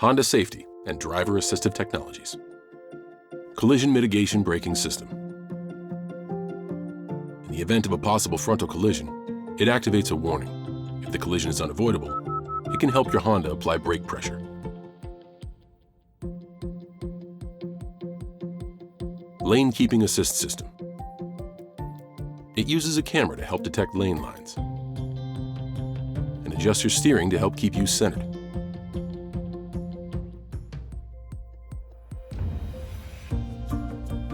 Honda safety and driver-assistive technologies. Collision Mitigation Braking System. In the event of a possible frontal collision, it activates a warning. If the collision is unavoidable, it can help your Honda apply brake pressure. Lane Keeping Assist System. It uses a camera to help detect lane lines and adjust your steering to help keep you centered.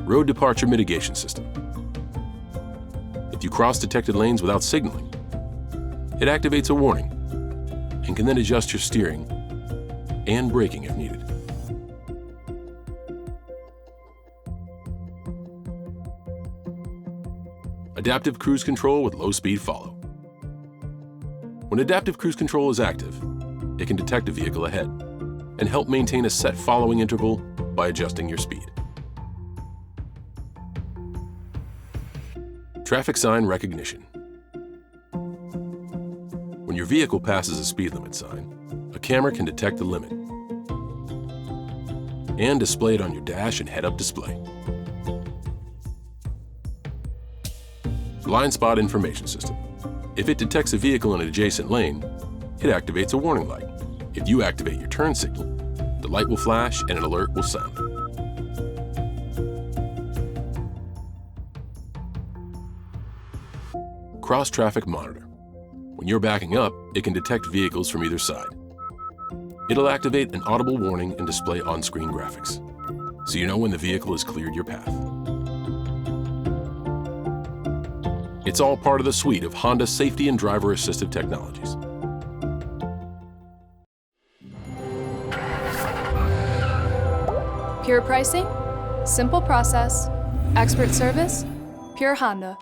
Road Departure Mitigation System. If you cross detected lanes without signaling, it activates a warning and can then adjust your steering and braking if needed. Adaptive Cruise Control with low-speed follow. When adaptive cruise control is active, it can detect a vehicle ahead and help maintain a set following interval by adjusting your speed. Traffic sign recognition. When your vehicle passes a speed limit sign, a camera can detect the limit and display it on your dash and head-up display. Blind Spot Information System. If it detects a vehicle in an adjacent lane, it activates a warning light. If you activate your turn signal, the light will flash and an alert will sound. Cross Traffic Monitor. When you're backing up, it can detect vehicles from either side. It'll activate an audible warning and display on-screen graphics, so you know when the vehicle has cleared your path. It's all part of the suite of Honda safety and driver-assistive technologies. Pure pricing, simple process, expert service, pure Honda.